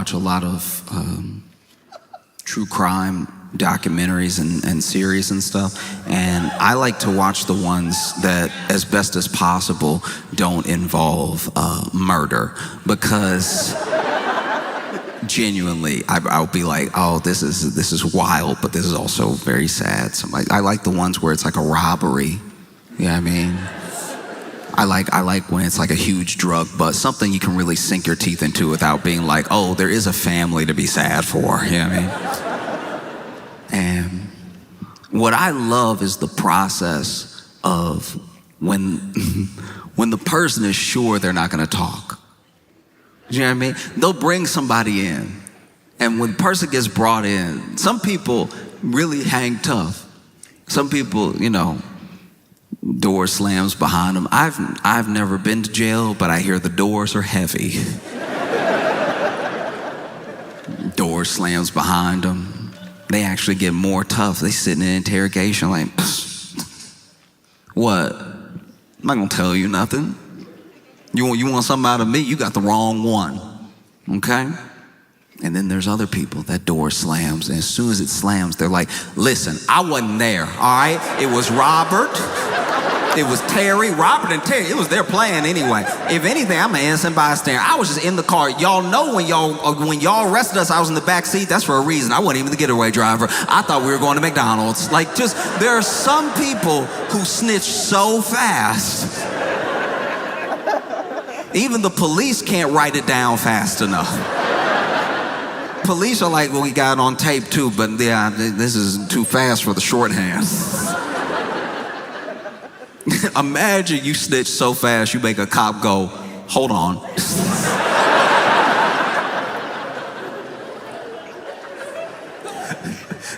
watch a lot of true crime documentaries and series and stuff, and I like to watch the ones that, as best as possible, don't involve murder, because genuinely I'll be like, oh, this is wild, but this is also very sad. So I like the ones where it's like a robbery. You know what I mean? I like when it's like a huge drug bust, something you can really sink your teeth into without being like, oh, there is a family to be sad for. You know what I mean? And what I love is the process of when the person is sure they're not going to talk. You know what I mean? They'll bring somebody in, and when the person gets brought in, some people really hang tough. Some people, you know, door slams behind them. I've never been to jail, but I hear the doors are heavy. Door slams behind them. They actually get more tough. They sit in an interrogation like, what? I'm not gonna tell you nothing. You want something out of me? You got the wrong one, okay? And then there's other people, that door slams, and as soon as it slams, they're like, listen, I wasn't there, all right? It was Robert, it was Terry, Robert and Terry, it was their plan anyway. If anything, I'm an innocent bystander. I was just in the car. Y'all know when y'all arrested us, I was in the back seat. That's for a reason. I wasn't even the getaway driver. I thought we were going to McDonald's. Like, just, there are some people who snitch so fast. Even the police can't write it down fast enough. Police are like, well, we got it on tape too, but yeah, this is too fast for the shorthand. Imagine you snitch so fast, you make a cop go, hold on.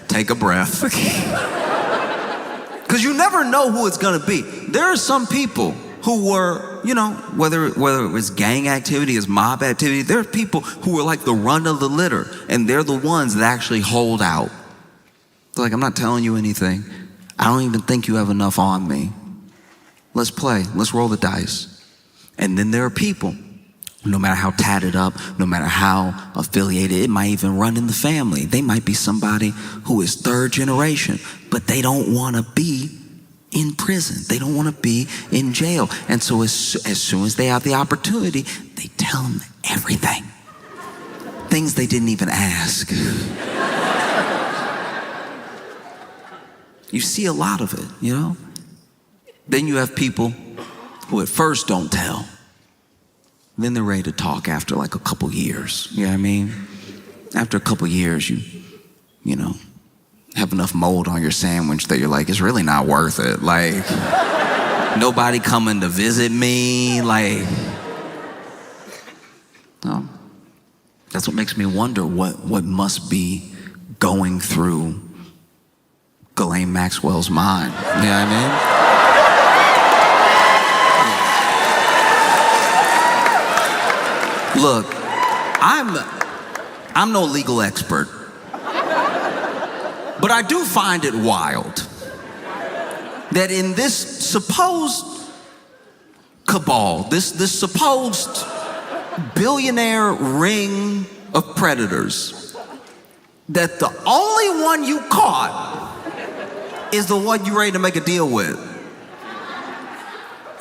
Take a breath. Because you never know who it's gonna be. There are some people who were, you know, whether it was gang activity, it's mob activity, there are people who are like the run of the litter, and they're the ones that actually hold out. They're like, I'm not telling you anything. I don't even think you have enough on me. Let's play, let's roll the dice. And then there are people, no matter how tatted up, no matter how affiliated, it might even run in the family. They might be somebody who is third generation, but they don't wanna be in prison. They don't want to be in jail. And so as soon as they have the opportunity, they tell them everything. Things they didn't even ask. You see a lot of it, you know? Then you have people who at first don't tell. Then they're ready to talk after like a couple years. You know what I mean? After a couple years, you know, have enough mold on your sandwich that you're like, it's really not worth it. Like, nobody coming to visit me. Like, no. That's what makes me wonder what must be going through Ghislaine Maxwell's mind. You know what I mean? Look, I'm no legal expert, but I do find it wild that in this supposed cabal, this supposed billionaire ring of predators, that the only one you caught is the one you're ready to make a deal with.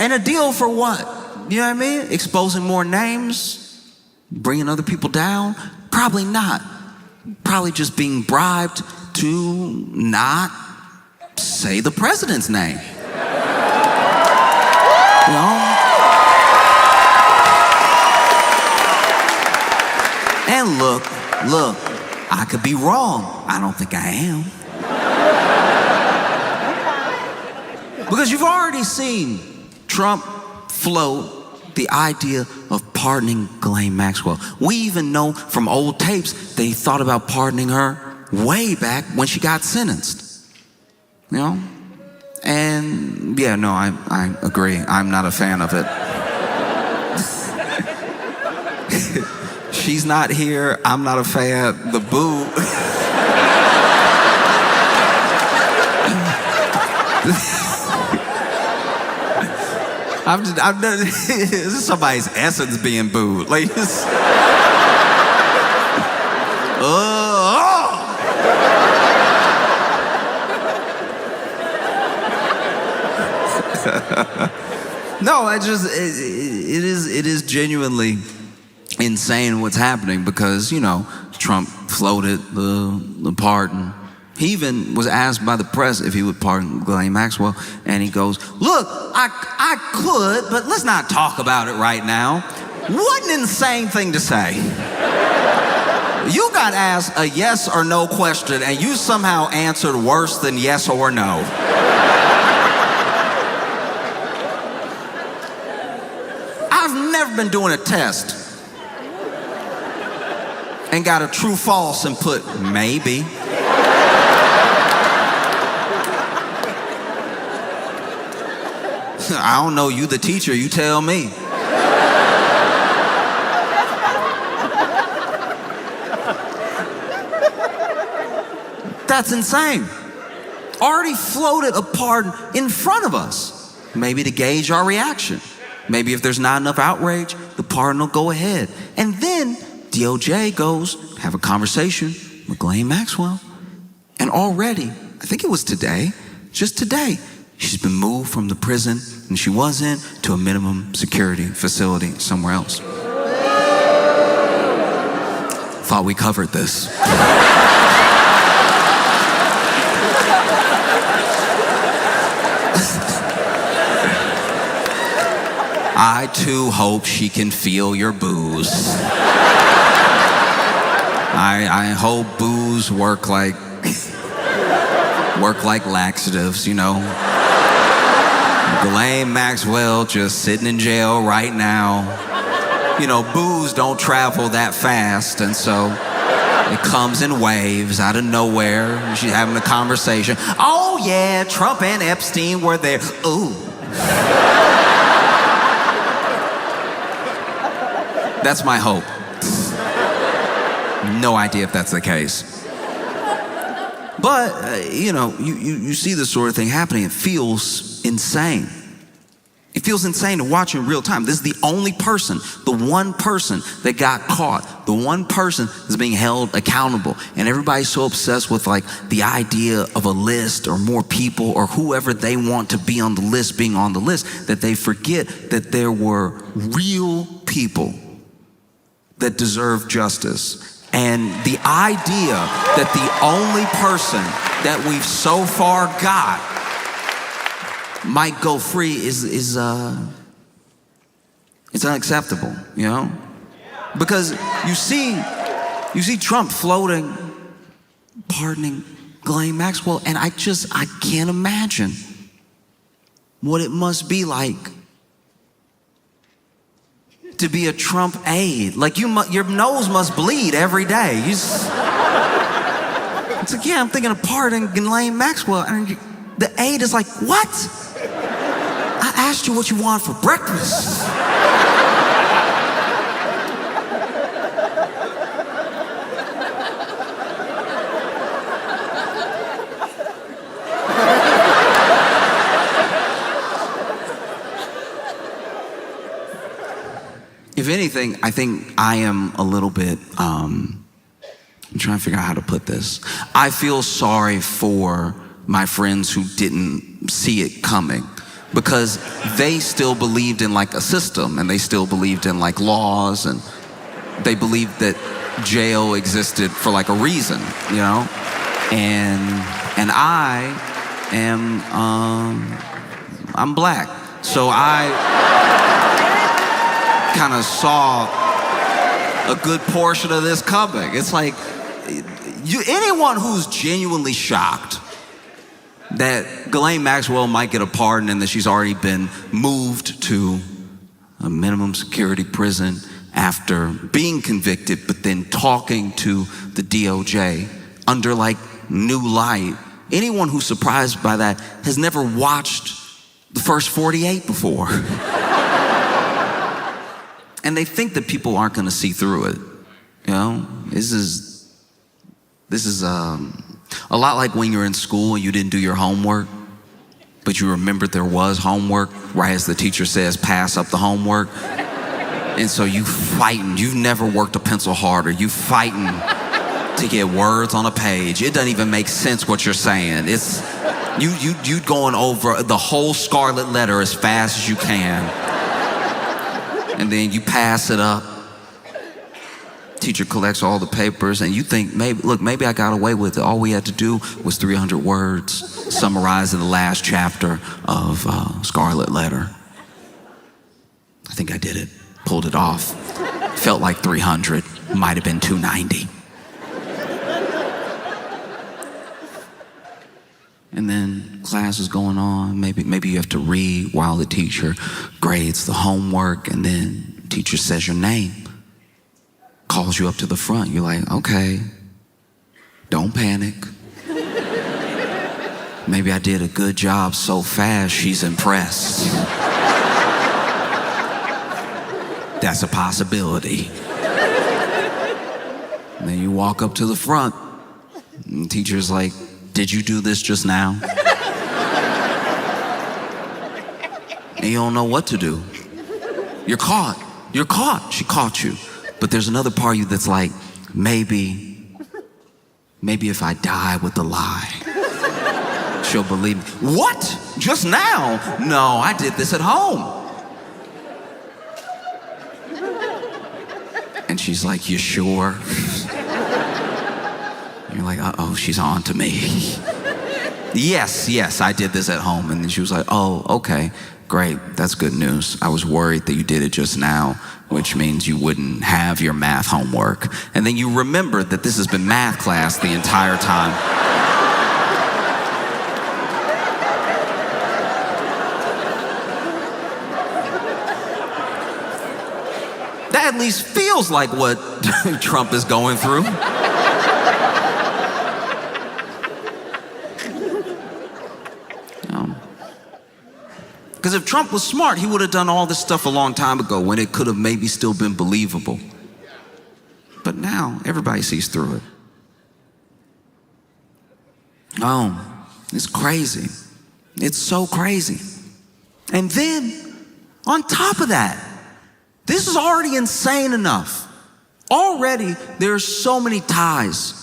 And a deal for what? You know what I mean? Exposing more names? Bringing other people down? Probably not. Probably just being bribed to not say the president's name. You know? And look, I could be wrong. I don't think I am. Because you've already seen Trump float the idea of pardoning Ghislaine Maxwell. We even know from old tapes they thought about pardoning her way back when she got sentenced. You know? And yeah, no, I agree. I'm not a fan of it. She's not here. I'm not a fan. The boo. this is somebody's essence being booed. Like, No, it is genuinely insane what's happening because, Trump floated the pardon. He even was asked by the press if he would pardon Ghislaine Maxwell, and he goes, look, I could, but let's not talk about it right now. What an insane thing to say. You got asked a yes or no question, and you somehow answered worse than yes or no. I've never been doing a test and got a true false and put maybe. I don't know, you the teacher, you tell me. That's insane. Already floated a pardon in front of us, maybe to gauge our reaction. Maybe if there's not enough outrage, the pardon will go ahead. And then DOJ goes, have a conversation with Ghislaine Maxwell. And already, I think it was today, just today, she's been moved from the prison and she was in to a minimum security facility somewhere else. Thought we covered this. I too hope she can feel your booze. I hope booze work like laxatives, Ghislaine Maxwell just sitting in jail right now. Booze don't travel that fast, and so it comes in waves out of nowhere. She's having a conversation. Oh yeah, Trump and Epstein were there. Ooh. That's my hope. No idea if that's the case. But, you see this sort of thing happening. It feels insane. It feels insane to watch in real time. This is the only person, the one person that got caught, the one person that's being held accountable. And everybody's so obsessed with the idea of a list or more people or whoever they want to be on the list being on the list, that they forget that there were real people that deserve justice. And the idea that the only person that we've so far got might go free is it's unacceptable, Because you see Trump floating, pardoning Ghislaine Maxwell, and I can't imagine what it must be like to be a Trump aide. Your nose must bleed every day. It's I'm thinking of pardoning Ghislaine Maxwell, and the aide is like, what? I asked you what you want for breakfast. If anything, I think I am a little bit, I'm trying to figure out how to put this. I feel sorry for my friends who didn't see it coming, because they still believed in a system, and they still believed in laws, and they believed that jail existed for a reason, and I am, I'm black. So I kind of saw a good portion of this coming. It's anyone who's genuinely shocked that Ghislaine Maxwell might get a pardon and that she's already been moved to a minimum security prison after being convicted, but then talking to the DOJ under new light. Anyone who's surprised by that has never watched the first 48 before. And they think that people aren't going to see through it. This is a lot like when you're in school and you didn't do your homework, but you remembered there was homework right as the teacher says, pass up the homework. And so you fighting. You've never worked a pencil harder. You fighting to get words on a page. It doesn't even make sense what you're saying. It's you going over the whole scarlet letter as fast as you can. And then you pass it up. Teacher collects all the papers, and you think, maybe I got away with it. All we had to do was 300 words, summarized in the last chapter of Scarlet Letter. I think I did it, pulled it off. Felt like 300, might have been 290. And then class is going on. Maybe you have to read while the teacher grades the homework, and then the teacher says your name. Calls you up to the front. You're like, okay, don't panic. Maybe I did a good job so fast she's impressed. That's a possibility. And then you walk up to the front, and the teacher's like, did you do this just now? And you don't know what to do. You're caught. You're caught. She caught you. But there's another part of you that's like, maybe if I die with the lie, she'll believe me. What? Just now? No, I did this at home. And she's like, you sure? You're like, uh-oh, she's on to me. Yes, I did this at home. And then she was like, oh, okay, great, that's good news. I was worried that you did it just now, which means you wouldn't have your math homework. And then you remembered that this has been math class the entire time. That at least feels like what Trump is going through. Because if Trump was smart, he would have done all this stuff a long time ago when it could have maybe still been believable. But now, everybody sees through it. Oh, it's crazy. It's so crazy. And then, on top of that, this is already insane enough. Already, there's so many ties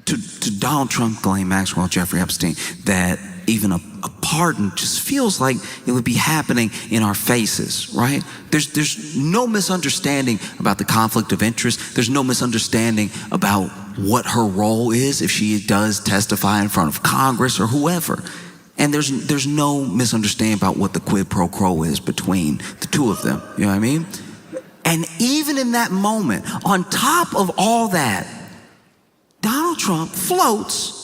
to Donald Trump, Ghislaine Maxwell, Jeffrey Epstein, that even a pardon just feels like it would be happening in our faces, right? There's no misunderstanding about the conflict of interest. There's no misunderstanding about what her role is if she does testify in front of Congress or whoever. And there's no misunderstanding about what the quid pro quo is between the two of them. You know what I mean? And even in that moment, on top of all that, Donald Trump floats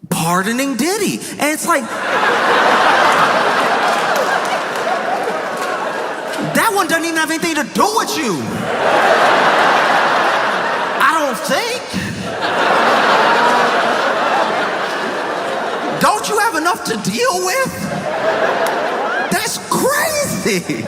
pardoning Diddy. And it's like, that one doesn't even have anything to do with you. I don't think. Don't you have enough to deal with? That's crazy.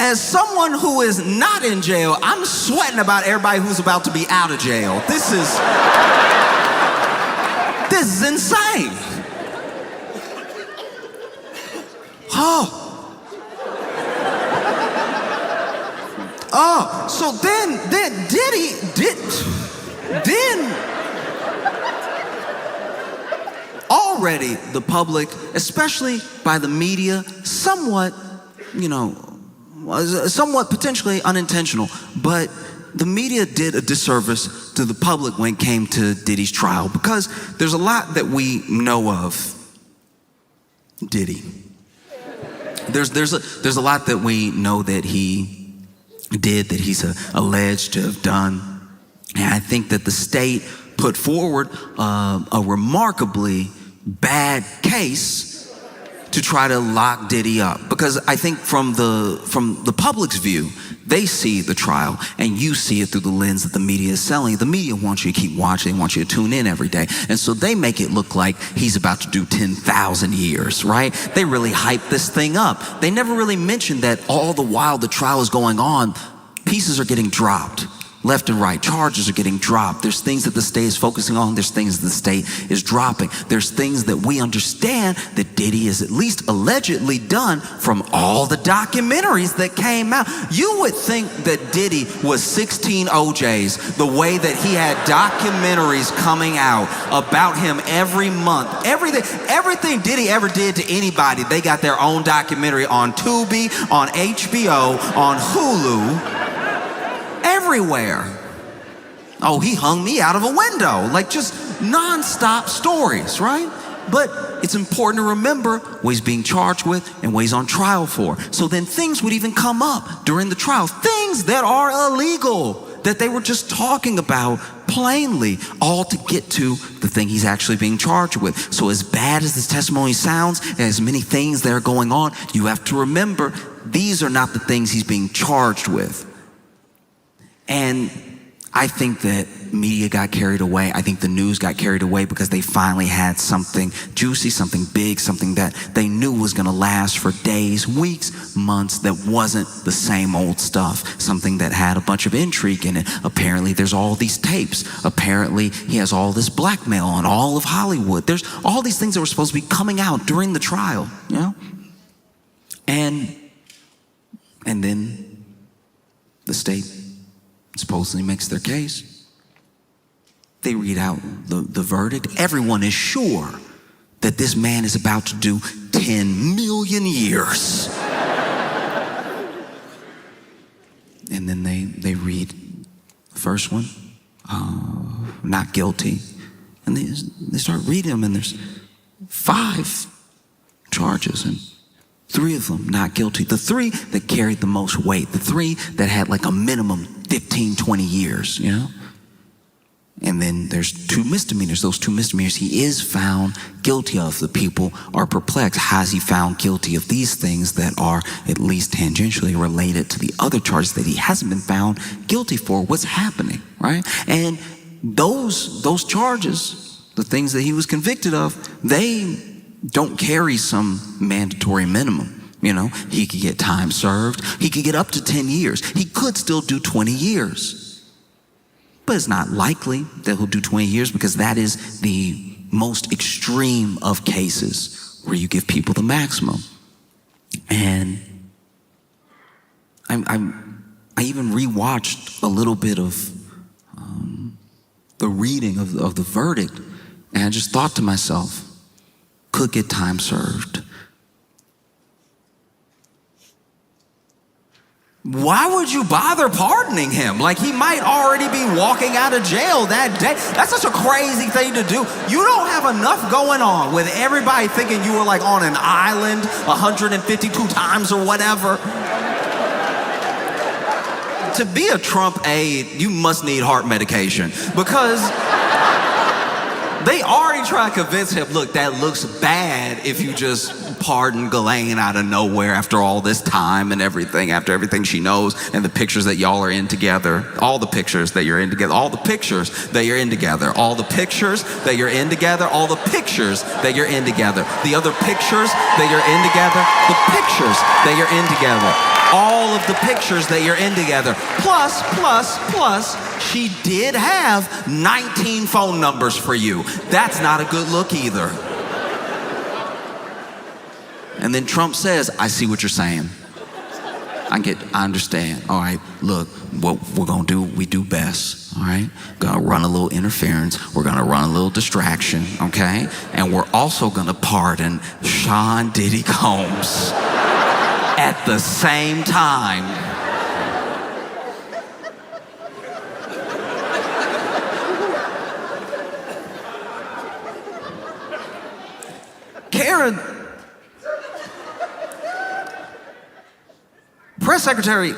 As someone who is not in jail, I'm sweating about everybody who's about to be out of jail. This is insane. So then already the public, especially by the media, somewhat potentially unintentional, but the media did a disservice to the public when it came to Diddy's trial, because there's a lot that we know of Diddy. There's a lot that we know that he did, that he's alleged to have done. And I think that the state put forward a remarkably bad case to try to lock Diddy up, because I think from the public's view, they see the trial and you see it through the lens that the media is selling. The media wants you to keep watching, they want you to tune in every day, and so they make it look like he's about to do 10,000 years, right? They really hype this thing up. They never really mention that all the while the trial is going on, pieces are getting dropped. Left and right, charges are getting dropped. There's things that the state is focusing on. There's things that the state is dropping. There's things that we understand that Diddy is at least allegedly done from all the documentaries that came out. You would think that Diddy was 16 OJs, the way that he had documentaries coming out about him every month. Everything Diddy ever did to anybody, they got their own documentary on Tubi, on HBO, on Hulu. Everywhere. Oh, he hung me out of a window. Like just nonstop stories, right? But it's important to remember what he's being charged with and what he's on trial for. So then things would even come up during the trial. Things that are illegal, that they were just talking about plainly, all to get to the thing he's actually being charged with. So as bad as this testimony sounds, and as many things that are going on, you have to remember these are not the things he's being charged with. And I think that media got carried away. I think the news got carried away because they finally had something juicy, something big, something that they knew was going to last for days, weeks, months, that wasn't the same old stuff, something that had a bunch of intrigue in it. Apparently there's all these tapes. Apparently he has all this blackmail on all of Hollywood. There's all these things that were supposed to be coming out during the trial, you know? And then the state supposedly makes their case. They read out the verdict. Everyone is sure that this man is about to do 10 million years. And then they read the first one, not guilty. And they start reading them, and there's 5 charges, and 3 of them not guilty. The 3 that carried the most weight, the 3 that had like a minimum 15, 20 years, you know? And then there's 2 misdemeanors. Those 2 misdemeanors he is found guilty of. The people are perplexed. How is he found guilty of these things that are at least tangentially related to the other charges that he hasn't been found guilty for? What's happening, right? And those charges, the things that he was convicted of, they don't carry some mandatory minimum. You know, he could get time served. He could get up to 10 years. He could still do 20 years. But it's not likely that he'll do 20 years because that is the most extreme of cases where you give people the maximum. And I even rewatched a little bit of the reading of the verdict, and I just thought to myself, could get time served. Why would you bother pardoning him? Like, he might already be walking out of jail that day. That's such a crazy thing to do. You don't have enough going on with everybody thinking you were like on an island 152 times or whatever. To be a Trump aide, you must need heart medication because they already try to convince him, look, that looks bad if you just pardon Ghislaine out of nowhere after all this time and everything, after everything she knows and the pictures that y'all are in together, all the pictures that you're in together, all the pictures that you're in together, all the pictures that you're in together, all the pictures that you're in together, the other pictures that you're in together, the pictures that you're in together, all of the pictures that you're in together, plus, she did have 19 phone numbers for you. That's not a good look either. And then Trump says, I see what you're saying. I understand. All right, look, what we're gonna do, we do best, all right? Gonna run a little interference. We're gonna run a little distraction, okay? And we're also gonna pardon Sean Diddy Combs at the same time. Karen, press secretary,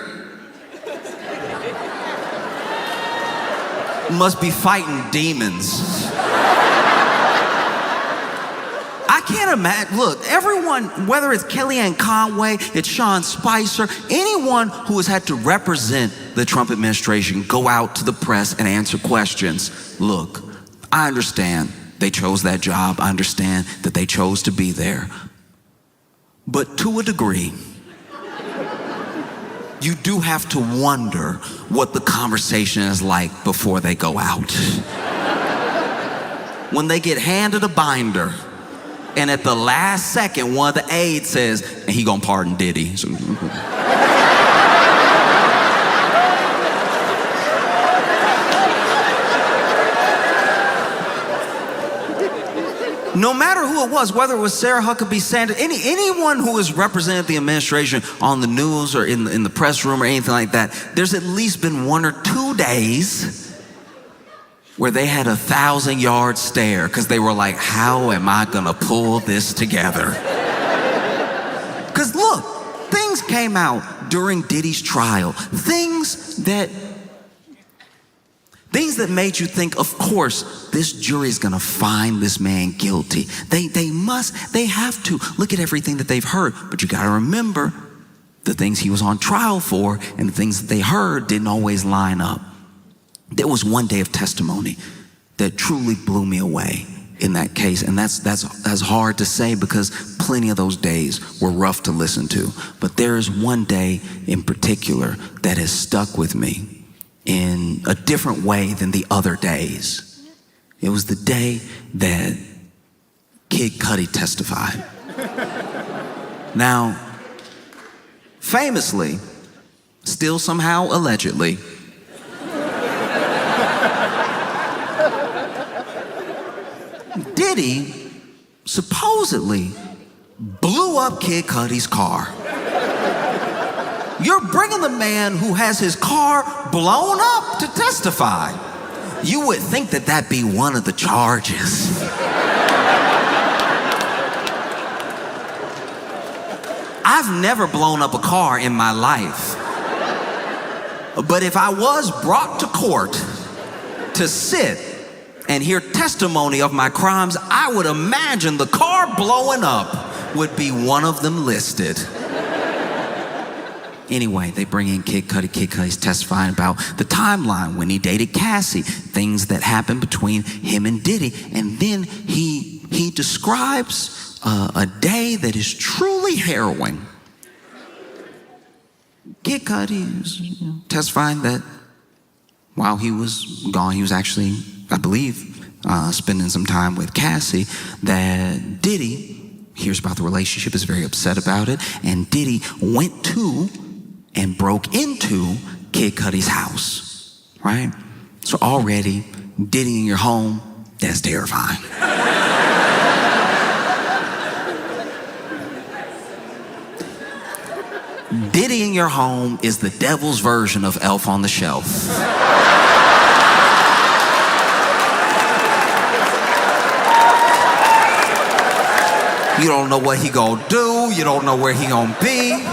must be fighting demons. I can't imagine. Look, everyone, whether it's Kellyanne Conway, it's Sean Spicer, anyone who has had to represent the Trump administration, go out to the press and answer questions. Look, I understand they chose that job. I understand that they chose to be there. But to a degree, you do have to wonder what the conversation is like before they go out. When they get handed a binder, and at the last second, one of the aides says, and he gonna pardon Diddy. So, no matter who it was, whether it was Sarah Huckabee Sanders, anyone who has represented the administration on the news or in the press room or anything like that, there's at least been 1 or 2 days where they had a 1,000-yard stare because they were like, how am I gonna pull this together? Because look, things came out during Diddy's trial, things that made you think, of course, this jury is gonna find this man guilty. They have to look at everything that they've heard, but you gotta remember the things he was on trial for and the things that they heard didn't always line up. There was one day of testimony that truly blew me away in that case, and that's hard to say because plenty of those days were rough to listen to. But there is one day in particular that has stuck with me in a different way than the other days. It was the day that Kid Cudi testified. Now, famously, still somehow allegedly, Diddy supposedly blew up Kid Cudi's car. You're bringing the man who has his car blown up to testify. You would think that that'd be one of the charges. I've never blown up a car in my life. But if I was brought to court to sit and hear testimony of my crimes, I would imagine the car blowing up would be one of them listed. Anyway, they bring in Kid Cudi. Kid Cudi's testifying about the timeline when he dated Cassie, things that happened between him and Diddy. And then he describes a day that is truly harrowing. Kid Cudi is testifying that while he was gone, he was actually, I believe, spending some time with Cassie, that Diddy hears about the relationship, is very upset about it, and Diddy went to and broke into Kid Cudi's house, right? So already, Diddy in your home, that's terrifying. Diddy in your home is the devil's version of Elf on the Shelf. You don't know what he gonna do, you don't know where he gonna be.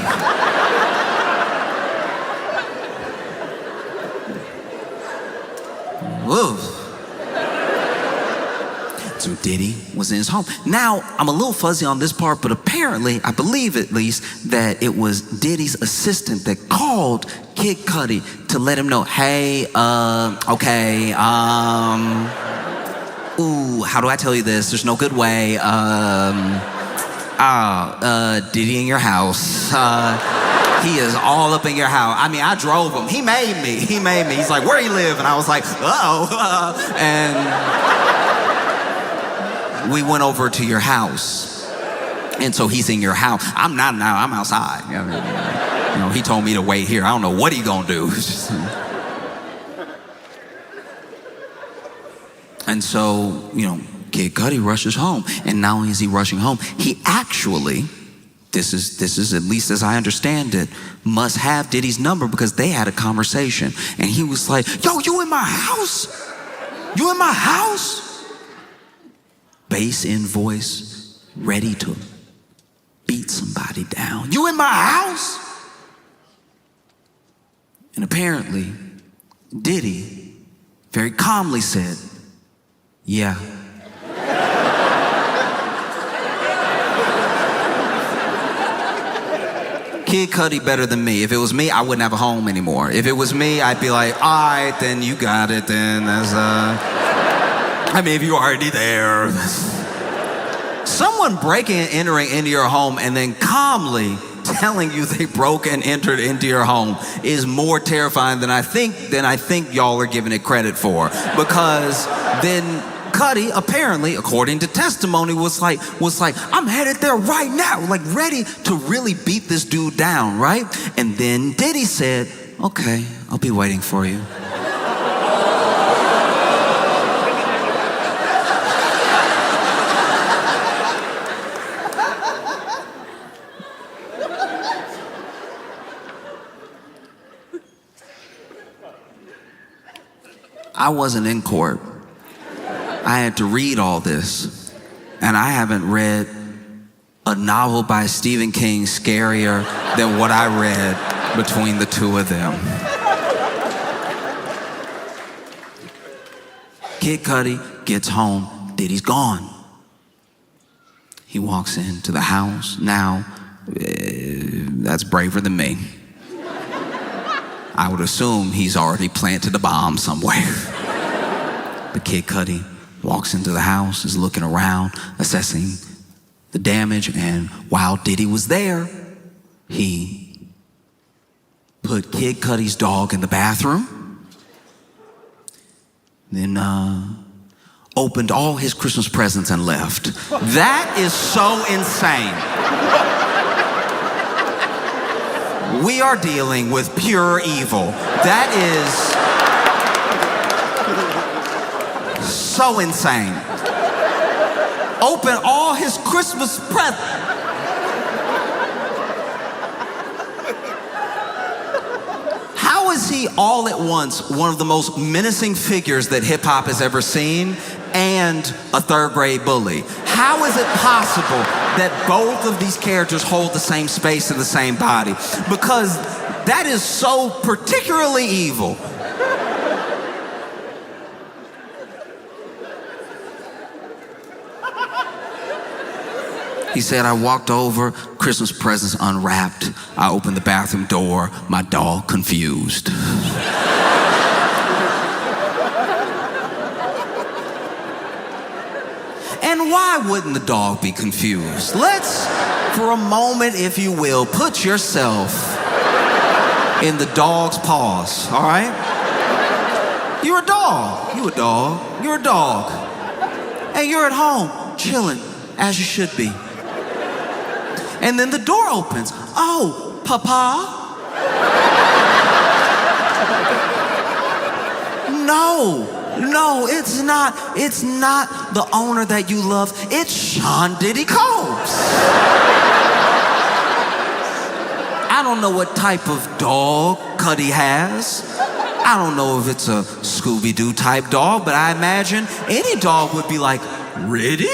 Whoa. So Diddy was in his home. Now, I'm a little fuzzy on this part, but apparently, I believe at least, that it was Diddy's assistant that called Kid Cudi to let him know, hey, okay, ooh, how do I tell you this? There's no good way. Diddy in your house. He is all up in your house. I mean, I drove him. He made me. He's like, where you live? And I was like, and we went over to your house. And so he's in your house. I'm not now, I'm outside. You know, he told me to wait here. I don't know what he gonna do. And so, Kid Cudi rushes home. And not only is he rushing home, he actually, this is at least as I understand it, must have Diddy's number because they had a conversation. And he was like, yo, you in my house? You in my house? Bass in voice, ready to beat somebody down. You in my house? And apparently, Diddy very calmly said, yeah. Kid Cudi better than me. If it was me, I wouldn't have a home anymore. If it was me, I'd be like, all right, then you got it, then that's, I mean, if you're already there. Someone breaking and entering into your home and then calmly telling you they broke and entered into your home is more terrifying than I think y'all are giving it credit for. Because then Cuddy, apparently, according to testimony, was like, I'm headed there right now, like ready to really beat this dude down, right? And then Diddy said, okay, I'll be waiting for you. I wasn't in court. I had to read all this, and I haven't read a novel by Stephen King scarier than what I read between the two of them. Kid Cudi gets home, Diddy's gone. He walks into the house. Now, that's braver than me. I would assume he's already planted a bomb somewhere. But Kid Cudi walks into the house, is looking around, assessing the damage, and while Diddy was there, he put Kid Cudi's dog in the bathroom, then opened all his Christmas presents and left. That is so insane. We are dealing with pure evil. That is so insane. Open all his Christmas presents. How is he all at once one of the most menacing figures that hip hop has ever seen and a third grade bully? How is it possible that both of these characters hold the same space in the same body? Because that is so particularly evil. He said, I walked over, Christmas presents unwrapped. I opened the bathroom door, my dog confused. And why wouldn't the dog be confused? Let's, for a moment, if you will, put yourself in the dog's paws, all right? You're a dog. You're a dog. You're a dog. And you're at home, chilling, as you should be. And then the door opens. Oh, Papa? No, it's not the owner that you love. It's Sean Diddy Combs. I don't know what type of dog Cudi has. I don't know if it's a Scooby-Doo type dog, but I imagine any dog would be like, ready?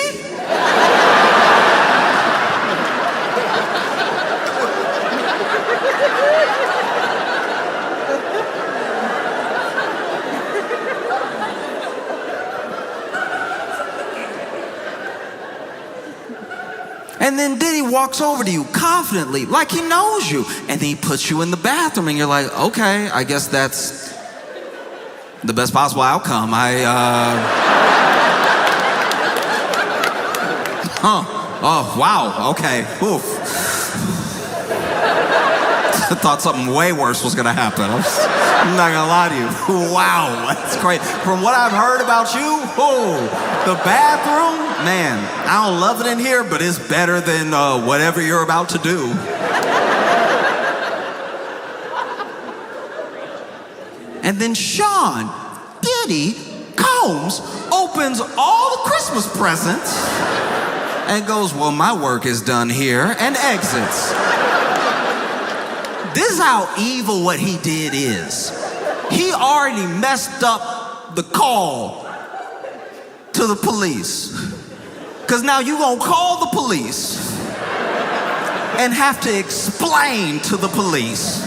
And then Diddy walks over to you confidently, like he knows you. And he puts you in the bathroom and you're like, okay, I guess that's the best possible outcome. Oh, wow, okay, oof. I thought something way worse was gonna happen. I'm not gonna lie to you. Wow, that's great. From what I've heard about you, the bathroom, man, I don't love it in here, but it's better than whatever you're about to do. And then Sean Diddy Combs opens all the Christmas presents and goes, well, my work is done here, and exits. This is how evil what he did is. He already messed up the call to the police. Because now you're going to call the police and have to explain to the police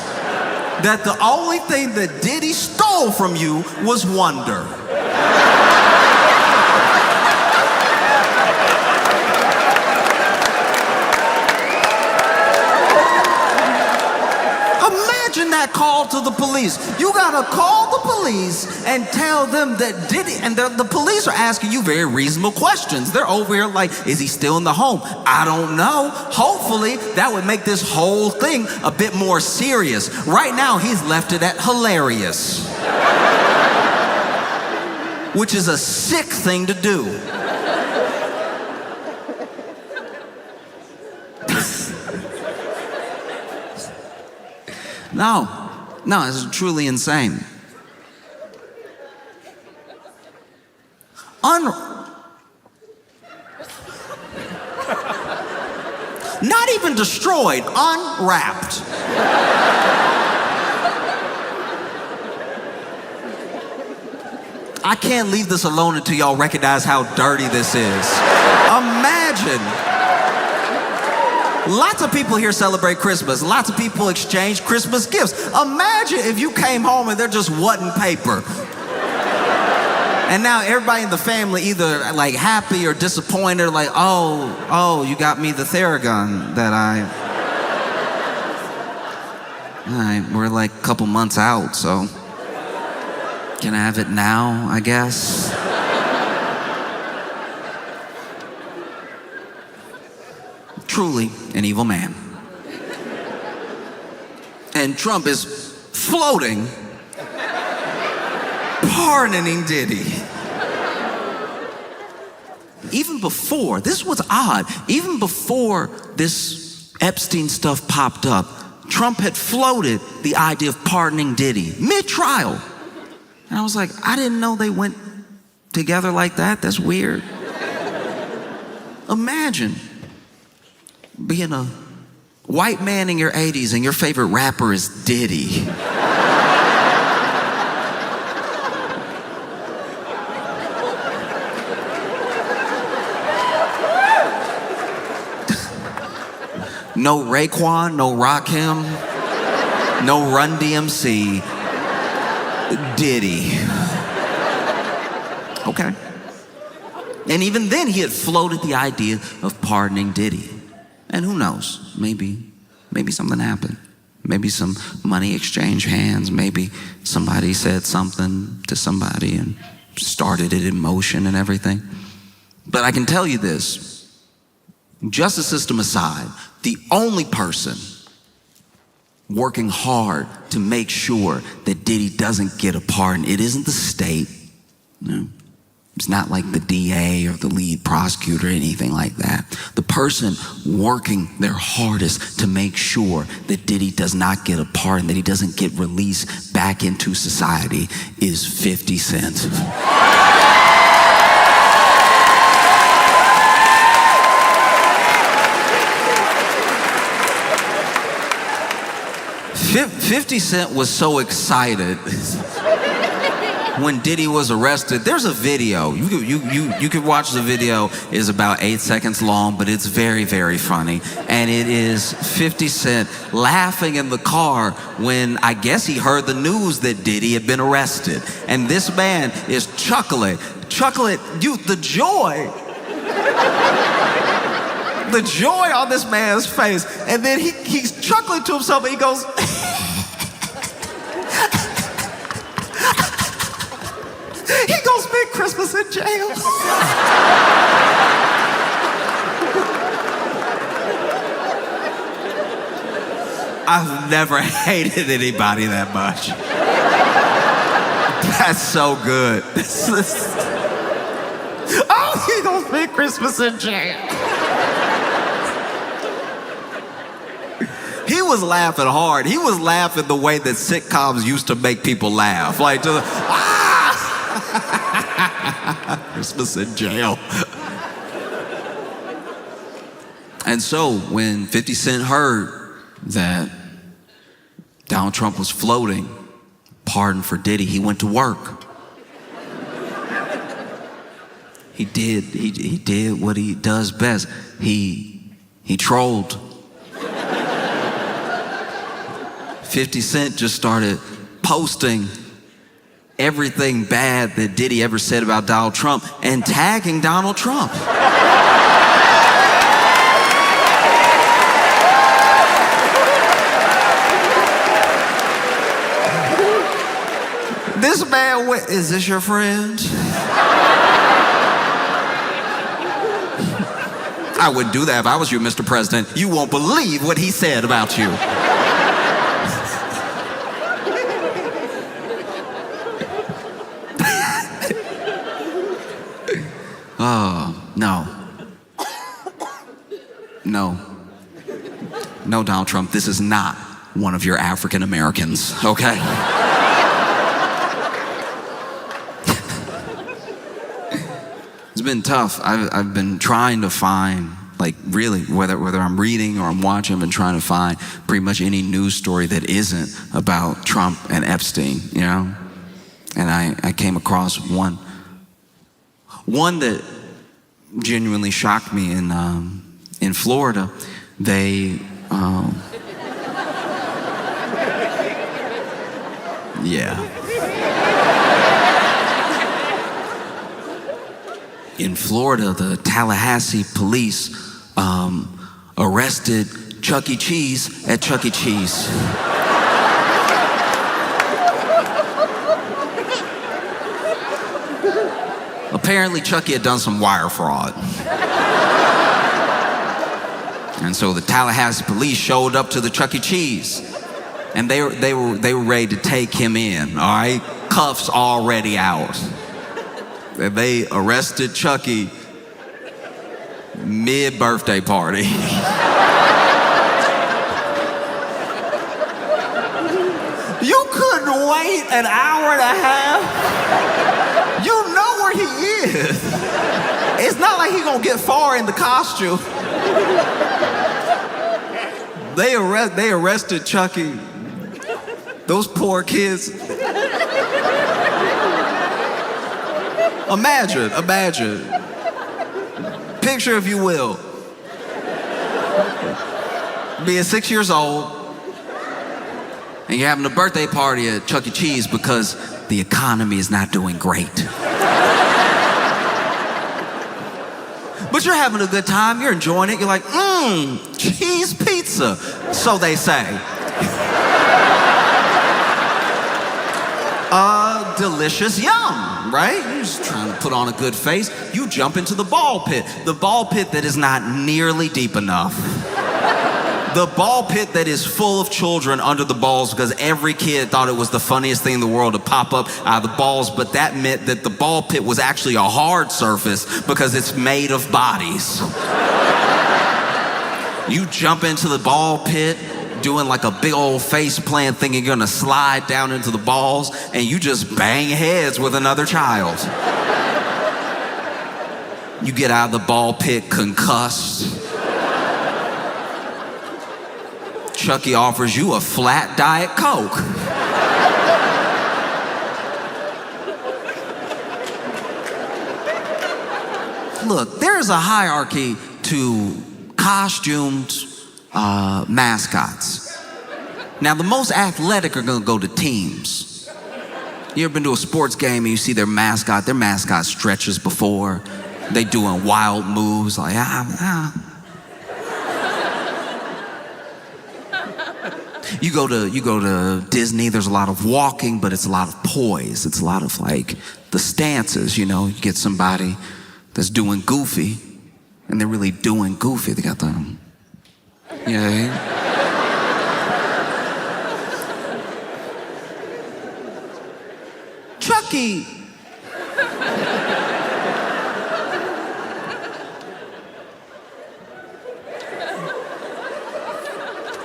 that the only thing that Diddy stole from you was wonder. Imagine that call to the police. You gotta call the police and tell them that Diddy, and the police are asking you very reasonable questions. They're over here like, is he still in the home? I don't know. Hopefully that would make this whole thing a bit more serious. Right now he's left it at hilarious, which is a sick thing to do. No, it's truly insane. Not even destroyed, unwrapped. I can't leave this alone until y'all recognize how dirty this is. Imagine. Lots of people here celebrate Christmas. Lots of people exchange Christmas gifts. Imagine if you came home and there just wasn't paper. And now everybody in the family either like happy or disappointed, like, oh, you got me the Theragun that all right, we're like a couple months out, so can I have it now, I guess? Truly an evil man. And Trump is floating, pardoning Diddy. Even before, this was odd, even before this Epstein stuff popped up, Trump had floated the idea of pardoning Diddy mid-trial. And I was like, I didn't know they went together like that. That's weird. Imagine being a white man in your 80s and your favorite rapper is Diddy. No Raekwon, no Rakim, no Run DMC, Diddy. Okay. And even then he had floated the idea of pardoning Diddy. And who knows, maybe something happened. Maybe some money exchanged hands. Maybe somebody said something to somebody and started it in motion and everything. But I can tell you this, justice system aside, the only person working hard to make sure that Diddy doesn't get a pardon, it isn't the state. No. It's not like the DA or the lead prosecutor or anything like that. The person working their hardest to make sure that Diddy does not get a pardon, that he doesn't get released back into society is 50 Cent. 50 Cent was so excited when Diddy was arrested. There's a video. You could watch the video. It's about 8 seconds long, but it's very, very funny. And it is 50 Cent laughing in the car when I guess he heard the news that Diddy had been arrested. And this man is chuckling. The joy. The joy on this man's face. And then he's chuckling to himself and he goes, he gonna spend Christmas in jail. I've never hated anybody that much. That's so good. Oh, he gonna spend Christmas in jail. He was laughing hard. He was laughing the way that sitcoms used to make people laugh. Like, Christmas in jail. And so when 50 Cent heard that Donald Trump was floating pardon for Diddy, he went to work. He did what he does best. He trolled. 50 Cent just started posting everything bad that Diddy ever said about Donald Trump and tagging Donald Trump. this man, is this your friend? I wouldn't do that if I was you, Mr. President. You won't believe what he said about you. Oh, no. No. No, Donald Trump, this is not one of your African Americans, okay? It's been tough. I've been trying to find, like, really, whether I'm reading or I'm watching, I've been trying to find pretty much any news story that isn't about Trump and Epstein, you know? And I came across one that genuinely shocked me in Florida. They, yeah. In Florida, the Tallahassee police arrested Chuck E. Cheese at Chuck E. Cheese. Apparently, Chucky had done some wire fraud. And so the Tallahassee police showed up to the Chuck E. Cheese. And they were ready to take him in, all right? Cuffs already out. And they arrested Chucky mid-birthday party. You couldn't wait an hour and a half? You know where he is. It's not like he's gonna get far in the costume. They arrested Chucky. Those poor kids. Imagine. Picture, if you will, being 6 years old, and you're having a birthday party at Chuck E. Cheese because the economy is not doing great. But you're having a good time, you're enjoying it, you're like, cheese pizza, so they say. Delicious yum, right? You're just trying to put on a good face. You jump into the ball pit that is not nearly deep enough. The ball pit that is full of children under the balls because every kid thought it was the funniest thing in the world to pop up out of the balls, but that meant that the ball pit was actually a hard surface because it's made of bodies. You jump into the ball pit doing like a big old face plant thinking you're gonna slide down into the balls, and you just bang heads with another child. You get out of the ball pit concussed. Chucky offers you a flat Diet Coke. Look, there's a hierarchy to costumed mascots. Now, the most athletic are gonna go to teams. You ever been to a sports game and you see their mascot stretches before, they doing wild moves like You go to Disney, there's a lot of walking, but it's a lot of poise. It's a lot of like the stances, you know. You get somebody that's doing goofy, and they're really doing goofy. They got the, you know. Chucky.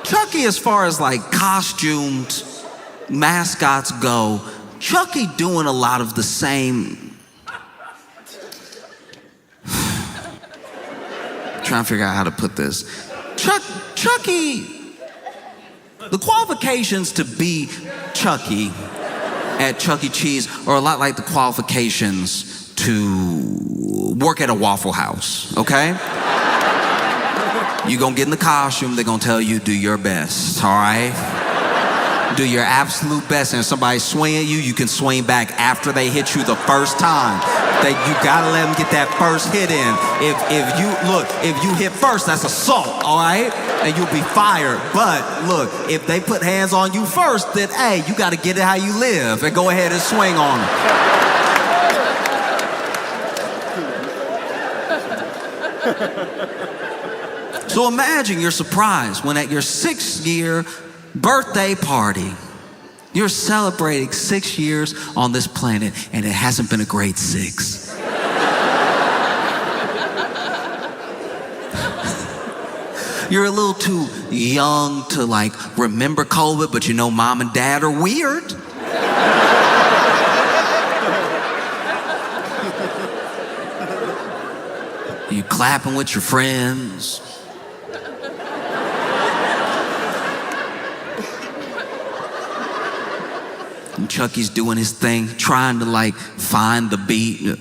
Chucky, as far as like costumed mascots go, Chucky doing a lot of the same. Trying to figure out how to put this. Chucky, the qualifications to be Chucky at Chuck E. Cheese are a lot like the qualifications to work at a Waffle House, okay? You're gonna get in the costume, they're gonna tell you, do your best, all right? Do your absolute best, and if somebody's swinging you, you can swing back after they hit you the first time. You gotta let them get that first hit in. If you hit first, that's assault, all right? and you'll be fired. But look, if they put hands on you first, then hey, you got to get it how you live and go ahead and swing on them. So imagine you're surprised when at your 6th-year birthday party, you're celebrating 6 years on this planet, and it hasn't been a great 6. You're a little too young to like remember COVID, but you know mom and dad are weird. You clapping with your friends. And Chucky's doing his thing, trying to like find the beat.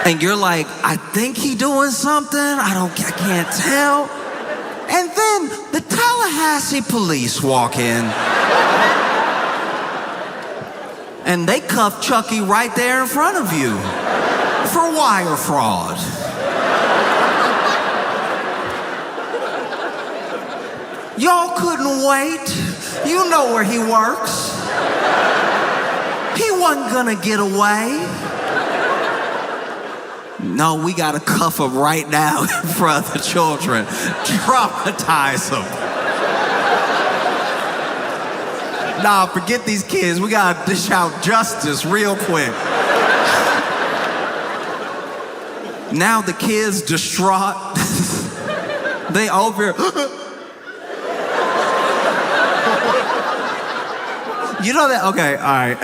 And you're like, I think he doing something. I can't tell. And then the Tallahassee police walk in. And they cuff Chucky right there in front of you for wire fraud. Y'all couldn't wait. You know where he works. He wasn't gonna get away. No, we gotta cuff him right now in front of the children. Traumatize them. Nah, forget these kids. We gotta dish out justice real quick. Now the kids distraught. They over here. You know that? Okay, all right.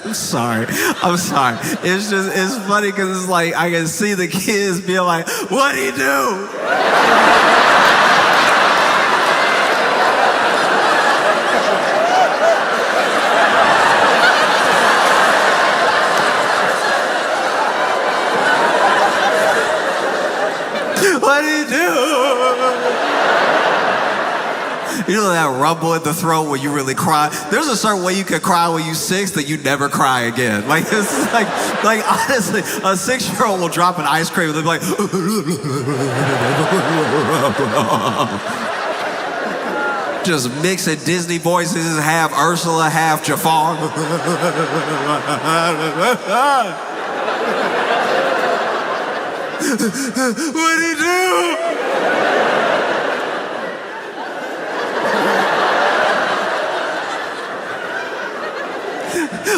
I'm sorry. It's funny because it's like I can see the kids being like, what'd he do? What'd he do? You know that rumble in the throat when you really cry? There's a certain way you can cry when you're 6 that you never cry again. Like, this is like honestly, a 6-year-old will drop an ice cream and they'll be like, just mixing Disney voices, half Ursula, half Jafar. What'd he do?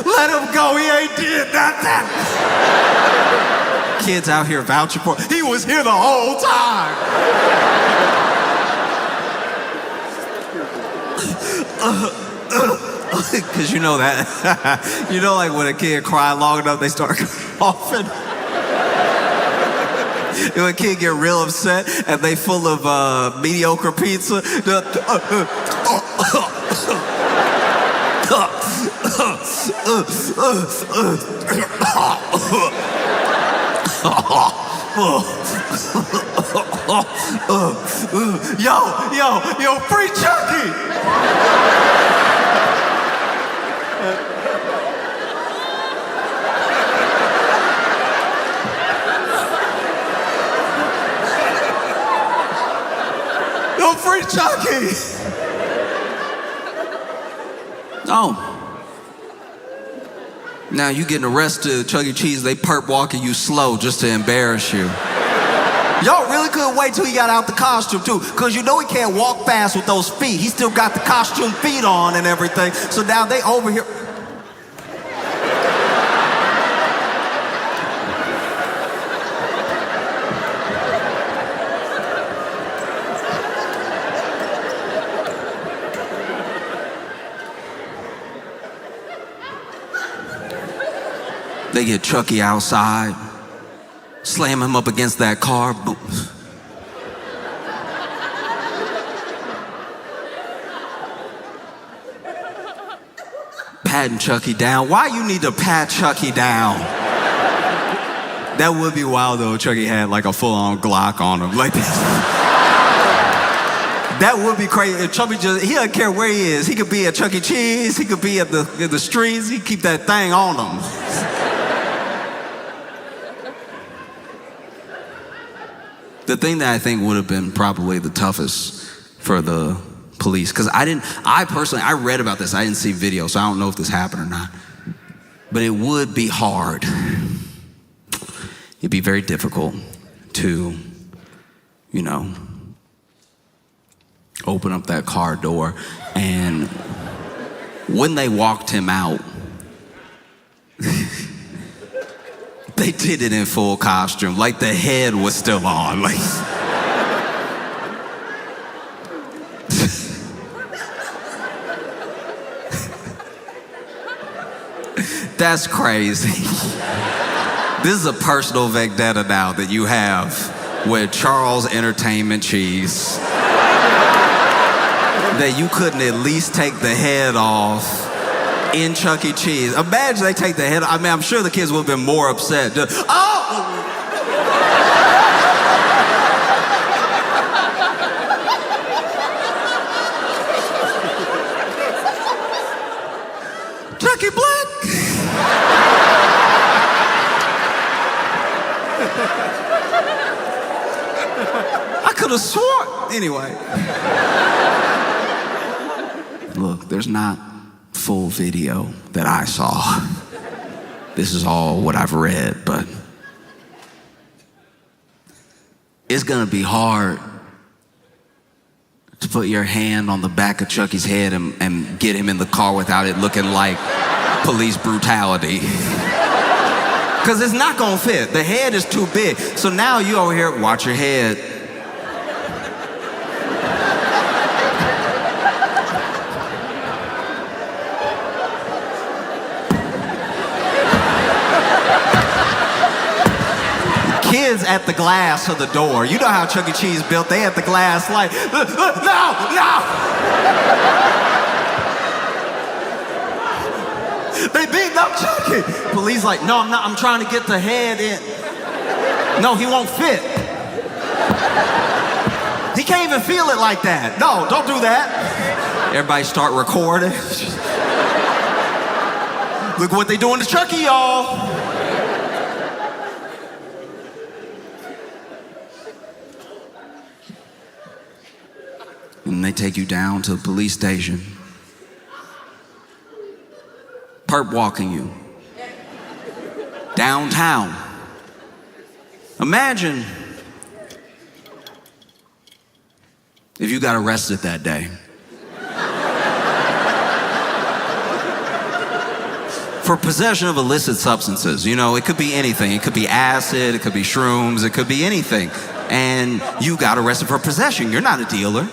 Let him go, he ain't did nothing. Kids out here vouching for him. He was here the whole time. Because you know that. You know, like when a kid cry long enough, they start coughing. When a kid get real upset and they full of mediocre pizza. Yo, free Chucky! Yo, free Chucky! Oh. Now you getting arrested at Chuck E. Cheese, they perp walking you slow just to embarrass you. Y'all really couldn't wait till he got out the costume too, because you know he can't walk fast with those feet. He still got the costume feet on and everything. So now they over here. They get Chucky outside, slam him up against that car. Boom. patting Chucky down. Why you need to pat Chucky down? That would be wild though if Chucky had like a full-on Glock on him. Like that would be crazy. If Chucky he doesn't care where he is. He could be at Chuck E. Cheese. He could be at the streets. He keep that thing on him. The thing that I think would have been probably the toughest for the police, because I personally read about this. I didn't see video, so I don't know if this happened or not. But it would be hard. It'd be very difficult to, open up that car door. And when they walked him out, they did it in full costume. Like the head was still on. Like that's crazy. This is a personal vendetta now that you have with Charles Entertainment Cheese. That you couldn't at least take the head off in Chuck E. Cheese. Imagine they take the head off. I mean, I'm sure the kids would have been more upset. Oh! Chucky Black! I could have sworn. Anyway. Look, there's not full video that I saw. This is all what I've read, but it's gonna be hard to put your hand on the back of Chucky's head and get him in the car without it looking like police brutality. Because it's not gonna fit. The head is too big. So now you over here, watch your head. Kids at the glass of the door. You know how Chuck E. Cheese built. They at the glass like, no! They beating up Chucky. Police like, no, I'm not. I'm trying to get the head in. No, he won't fit. He can't even feel it like that. No, don't do that. Everybody start recording. Look what they doing to Chucky, y'all. And they take you down to the police station. Perp walking you. Downtown. Imagine if you got arrested that day. For possession of illicit substances. It could be anything. It could be acid, it could be shrooms, it could be anything. And you got arrested for possession. You're not a dealer.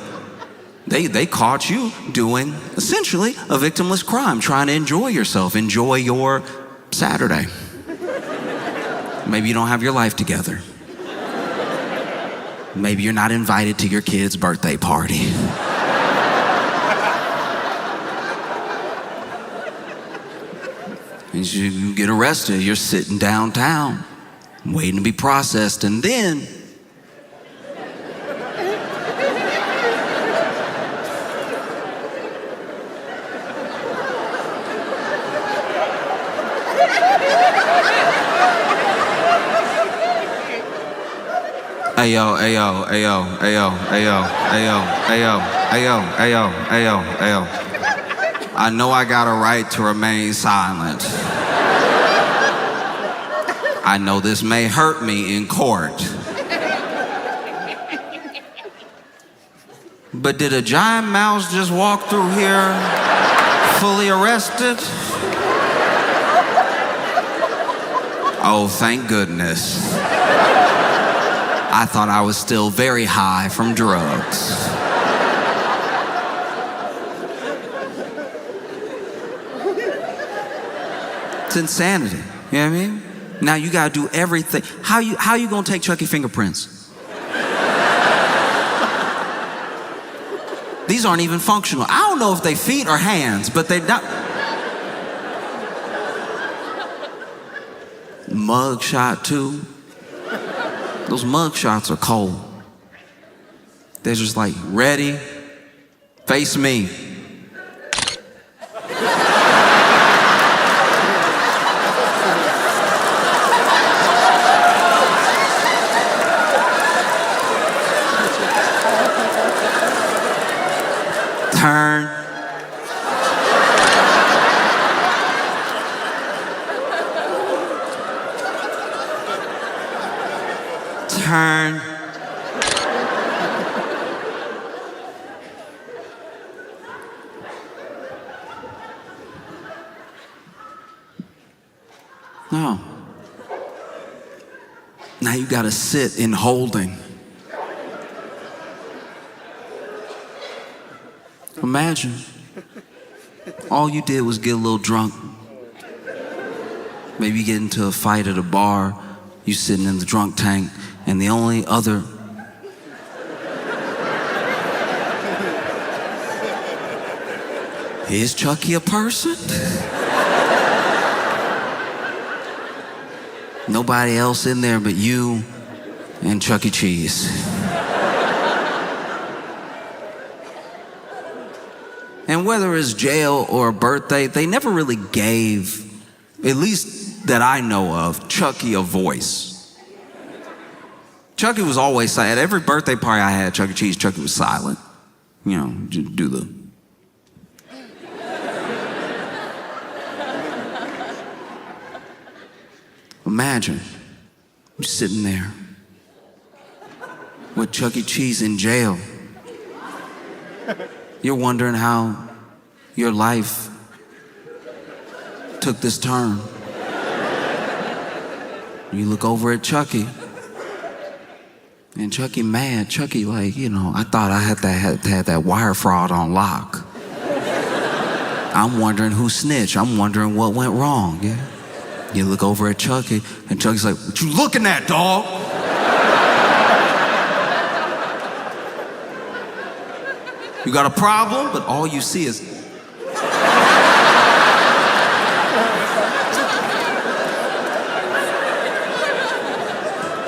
They caught you doing essentially a victimless crime, trying to enjoy yourself, enjoy your Saturday. Maybe you don't have your life together. Maybe you're not invited to your kid's birthday party. And you get arrested, you're sitting downtown, waiting to be processed, and then Ayo. I know I got a right to remain silent. I know this may hurt me in court. But did a giant mouse just walk through here fully arrested? Oh, thank goodness. I thought I was still very high from drugs. It's insanity, you know what I mean? Now you gotta do everything. How you gonna take Chucky fingerprints? These aren't even functional. I don't know if they feet or hands, but they're not. mug shot too. Those mug shots are cold. They're just like, ready, face me. Turn. Turn. No. Now you gotta sit in holding. Imagine, all you did was get a little drunk. Maybe get into a fight at a bar, you sitting in the drunk tank, and the only other is Chucky a person? Nobody else in there but you and Chuck E. Cheese. And whether it's jail or a birthday, they never really gave, at least that I know of, Chucky a voice. Chucky was always silent. At every birthday party I had at Chuck E. Cheese, Chucky was silent. You know, do the... Imagine you sitting there with Chuck E. Cheese in jail. You're wondering how your life took this turn. You look over at Chucky, and Chucky mad. Chucky like, you know, I thought I had that wire fraud on lock. I'm wondering who snitched. I'm wondering what went wrong, yeah? You look over at Chucky, and Chucky's like, what you looking at, dog? You got a problem? But all you see is...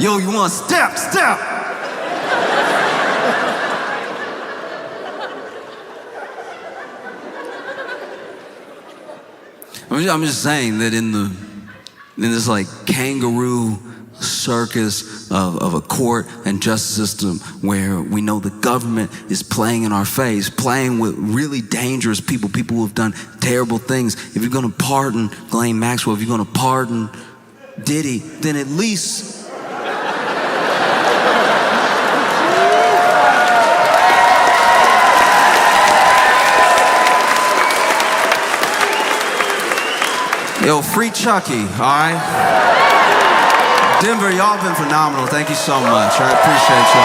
Yo, you want step? I'm just saying that in this like kangaroo circus of a court and justice system where we know the government is playing in our face, playing with really dangerous people who have done terrible things. If you're gonna pardon Ghislaine Maxwell, if you're gonna pardon Diddy, then at least yo, free Chucky, all right? Denver, y'all been phenomenal. Thank you so much. I appreciate y'all.